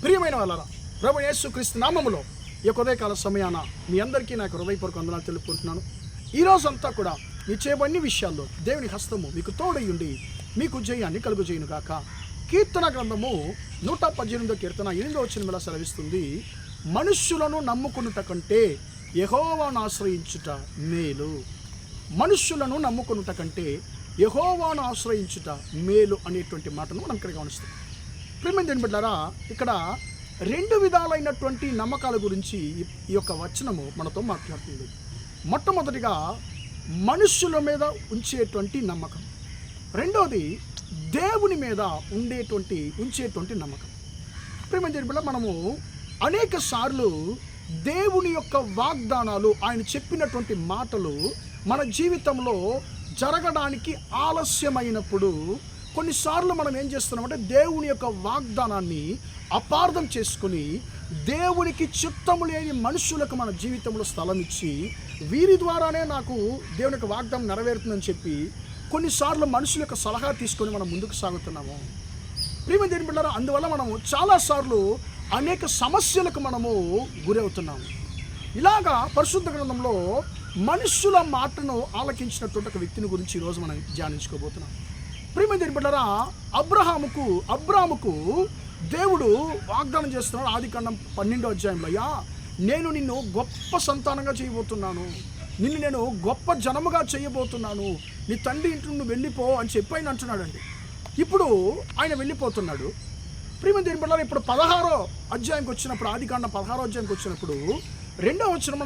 ప్రియమైన వాళ్ళరా, ప్రభు యేసుక్రీస్తు నామములో ఈ ఉదయకాల సమయాన మీ అందరికీ నాకు హృదయపూర్వక వందనాలు తెలుపుకుంటున్నాను. ఈరోజంతా కూడా మీ చేయబడిన విషయాల్లో దేవుని హస్తము మీకు తోడయుండి మీకు జయాన్ని కలుగుజేయును గాక. కీర్తన గ్రంథము 118 కీర్తన 8వ వచనం సెలవిస్తుంది, మనుష్యులను నమ్ముకునుట కంటే యెహోవాను ఆశ్రయించుట మేలు. మనుష్యులను నమ్ముకునుట కంటే యెహోవాను ఆశ్రయించుట మేలు అనేటువంటి మాటను మనం ఇక్కడ గమనిస్తాం. ప్రియమైన దేవుని బిడ్డలారా, ఇక్కడ 2 విధాలైనటువంటి నమ్మకాల గురించి ఈ యొక్క వచనము మనతో మాట్లాడుతుంది. మొట్టమొదటిగా మనుష్యుల మీద ఉంచేటువంటి నమ్మకం, రెండోది దేవుని మీద ఉంచేటువంటి నమ్మకం. ప్రియమైన దేవుని బిడ్డ, మనము అనేక సార్లు దేవుని యొక్క వాగ్దానాలు, ఆయన చెప్పినటువంటి మాటలు మన జీవితంలో జరగడానికి ఆలస్యమైనప్పుడు కొన్నిసార్లు మనం ఏం చేస్తున్నామంటే దేవుని యొక్క వాగ్దానాన్ని అపార్థం చేసుకుని దేవునికి చిత్తము లేని మనుషులకు మన జీవితంలో స్థలం ఇచ్చి వీరి ద్వారానే నాకు దేవుని యొక్క వాగ్దానం నెరవేరుతుందని చెప్పి కొన్నిసార్లు మనుషుల యొక్క సలహా తీసుకొని మనం ముందుకు సాగుతున్నాము. ప్రియమైన దేవుని బిడ్డలారా, అందువల్ల మనము చాలాసార్లు అనేక సమస్యలకు మనము గురవుతున్నాము. ఇలాగా పరిశుద్ధ గ్రంథంలో మనుషుల మాటను ఆలకించినటువంటి ఒక వ్యక్తిని గురించి ఈరోజు మనం ధ్యానించుకోబోతున్నాం. ప్రియమైన దేవుని బిడ్డలారా, అబ్రాముకు దేవుడు వాగ్దానం చేస్తున్నాడు. ఆదికాండం 12వ అధ్యాయంలో, అయ్యా నేను నిన్ను గొప్ప సంతానంగా చేయబోతున్నాను, నిన్ను నేను గొప్ప జనముగా చేయబోతున్నాను, నీ తండ్రి ఇంటి నుండి వెళ్ళిపో అని చెప్పి ఆయన అంటున్నాడండి. ఇప్పుడు ఆయన వెళ్ళిపోతున్నాడు. ప్రియమైన దేవుని బిడ్డలారా, ఇప్పుడు 16వ అధ్యాయంకి వచ్చినప్పుడు, ఆదికాండం 16వ అధ్యాయంకి వచ్చినప్పుడు 2వ వచనం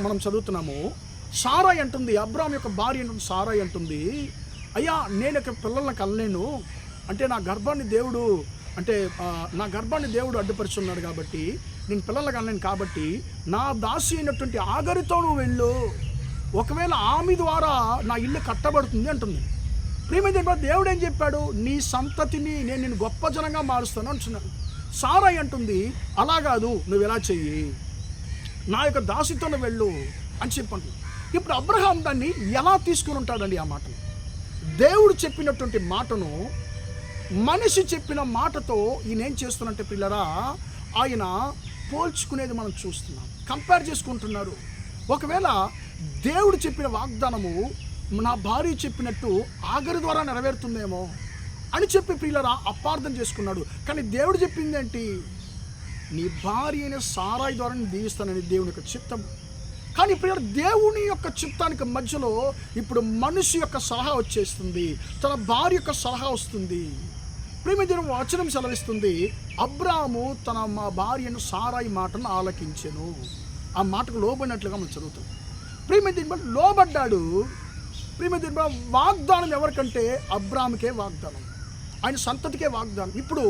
మనం చదువుతున్నాము. సారాయి అంటుంది, అబ్రాము యొక్క భార్య అంటుంది, సారాయి అంటుంది, అయ్యా నేను ఒక పిల్లల్ని కనలేను, అంటే నా గర్భాన్ని దేవుడు అడ్డుపరుచున్నాడు కాబట్టి నేను పిల్లల్ని కనలేను, కాబట్టి నా దాసి అయినటువంటి ఆగరితో నువ్వు వెళ్ళు, ఒకవేళ ఆమె ద్వారా నా ఇల్లు కట్టబడుతుంది అంటుంది. ప్రియమైన దేవుడు ఏం చెప్పాడు? నీ సంతతిని నేను నిన్ను గొప్ప జనంగా మారుస్తాను అంటున్నాడు. సారాయి అంటుంది, అలా కాదు, నువ్వు ఎలా చెయ్యి, నా యొక్క దాసితోనే వెళ్ళు అని చెప్పండి. ఇప్పుడు అబ్రహాం దాన్ని ఎలా తీసుకుని ఉంటాడండి? ఆ మాటను, దేవుడు చెప్పినటువంటి మాటను మనిషి చెప్పిన మాటతో ఈయన ఏం చేస్తున్నట్టే పిల్లరా, ఆయన పోల్చుకునేది మనం చూస్తున్నాం, కంపేర్ చేసుకుంటున్నారు. ఒకవేళ దేవుడు చెప్పిన వాగ్దానము నా భార్య చెప్పినట్టు ఆగరి ద్వారా నెరవేరుతుందేమో అని చెప్పి పిల్లరా అపార్థం చేసుకున్నాడు. కానీ దేవుడు చెప్పింది ఏంటి? నీ భార్య అయిన సారాయి ద్వారా నేను దీవిస్తానని దేవుని యొక్క చిత్తం. కానీ ఇప్పుడు దేవుని యొక్క చిత్తానికి మధ్యలో ఇప్పుడు మనిషి యొక్క సలహా వచ్చేస్తుంది, తన భార్య యొక్క సలహా వస్తుంది. ప్రియమైన వచనం సెలవిస్తుంది, అబ్రాము తన భార్యను సారాయి మాటను ఆలకించెను. ఆ మాటకు లోబడినట్లుగా మనం చదువుతాం. ప్రియమైన లోబడ్డాడు. ప్రియమైన వాగ్దానం ఎవరికంటే అబ్రాముకే వాగ్దానం, ఆయన సంతతికే వాగ్దానం. ఇప్పుడు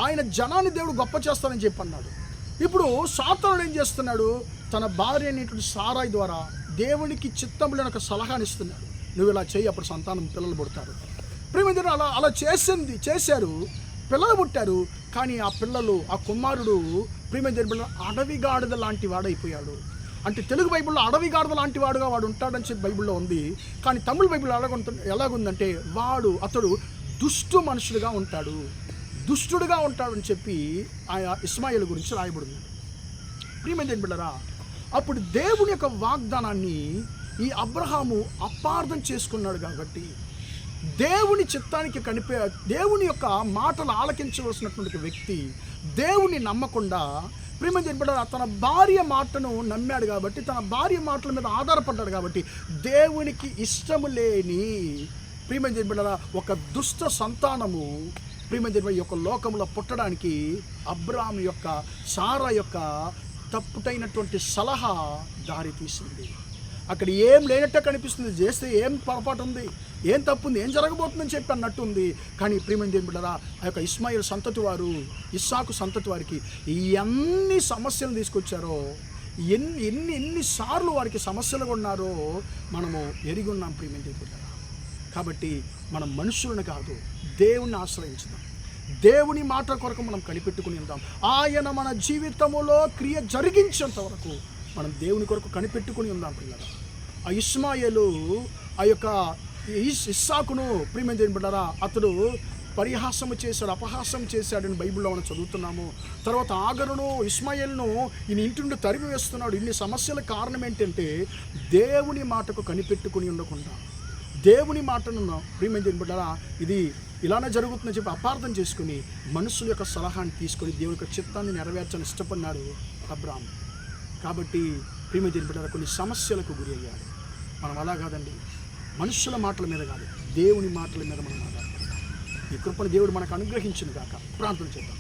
ఆయన జనాన్ని దేవుడు గొప్ప చేస్తానని చెప్పి అన్నాడు. ఇప్పుడు సాతానుడు ఏం చేస్తున్నాడు? తన భార్య అనేటువంటి సారాయి ద్వారా దేవునికి చిత్తం లేని ఒక సలహాని ఇస్తున్నాడు, నువ్వు ఇలా చేయి, అప్పుడు సంతానం పిల్లలు పుడతారు. ప్రియమైన అలా చేశారు, పిల్లలు పుట్టారు. కానీ ఆ పిల్లలు, ఆ కుమారుడు ప్రియమైన అడవిగాడిద లాంటి వాడైపోయాడు. అంటే తెలుగు బైబిల్లో అడవిగాడిద లాంటి వాడుగా వాడు ఉంటాడని చెప్పి బైబిల్లో ఉంది. కానీ తమిళ బైబిల్లో ఎలాగుందంటే అతడు దుష్టు మనుషులుగా ఉంటాడు, దుష్టుడుగా ఉంటాడని చెప్పి ఆ ఇస్మాయిల్ గురించి రాయబడింది. ప్రియమైన బిడ్డలారా, అప్పుడు దేవుని యొక్క వాగ్దానాన్ని ఈ అబ్రహాము అపార్థం చేసుకున్నాడు. కాబట్టి దేవుని చిత్తానికి దేవుని యొక్క మాటలు ఆలకించవలసినటువంటి వ్యక్తి దేవుని నమ్మకుండా ప్రియమైన బిడ్డలారా తన భార్య మాటను నమ్మాడు. కాబట్టి తన భార్య మాటల మీద ఆధారపడ్డాడు. కాబట్టి దేవునికి ఇష్టము లేని ప్రియమైన బిడ్డలారా ఒక దుష్ట సంతానము ప్రియమైన యొక్క లోకంలో పుట్టడానికి అబ్రాము యొక్క సారా యొక్క తప్పుటైనటువంటి సలహా దారి తీసింది. అక్కడ ఏం లేనట్టే కనిపిస్తుంది, చేస్తే ఏం పొరపాటు ఉంది, ఏం తప్పు ఉంది, ఏం జరగబోతుందని చెప్పి అన్నట్టుంది. కానీ ప్రియమైన దేవుని బిడ్డలారా, ఆ యొక్క ఇస్మాయిల్ సంతతి వారు, ఇస్సాకు సంతతి వారికి ఎన్ని సమస్యలు తీసుకొచ్చారో, ఎన్నిసార్లు వారికి సమస్యలు ఉన్నారో మనము ఎరిగి ఉన్నాం ప్రియమైన దేవుని బిడ్డలారా. కాబట్టి మనం మనుషులను కాదు, దేవుణ్ణి ఆశ్రయించుదాం, దేవుని మాట కొరకు మనం కనిపెట్టుకుని ఉందాం. ఆయన మన జీవితంలో క్రియ జరిగించేంత వరకు మనం దేవుని కొరకు కనిపెట్టుకుని ఉందాం పిల్లరా. ఆ ఇస్మాయిలు ఆ యొక్క ఇస్సాకును ప్రియమైన దేవుని బిడ్డలారా అతడు పరిహాసము చేశాడు, అపహాసం చేశాడని బైబిల్లో మనం చదువుతున్నాము. తర్వాత ఆగరును ఇష్మాయేలును ఈయన ఇంటి నుండి తరిమి వేస్తున్నాడు. ఇన్ని సమస్యల కారణం ఏంటంటే దేవుని మాటకు కనిపెట్టుకుని ఉండకుండా, దేవుని మాటను ప్రియమైన బిడ్డలారా ఇది ఇలానే జరుగుతుందని చెప్పి అపార్థం చేసుకుని మనుషుల యొక్క సలహాన్ని తీసుకొని దేవుని యొక్క చిత్తాన్ని నెరవేర్చాలని ఇష్టపడినాడు అబ్రాహాం. కాబట్టి ప్రియమైన బిడ్డలారా కొన్ని సమస్యలకు గురి అయ్యాడు. మనం అలా కాదండి, మనుషుల మాటల మీద కాదు, దేవుని మాటల మీద మనం ఆధారపడాలి. ఈ కృపను దేవుడు మనకు అనుగ్రహించును గాక. ప్రార్థన చేద్దాం.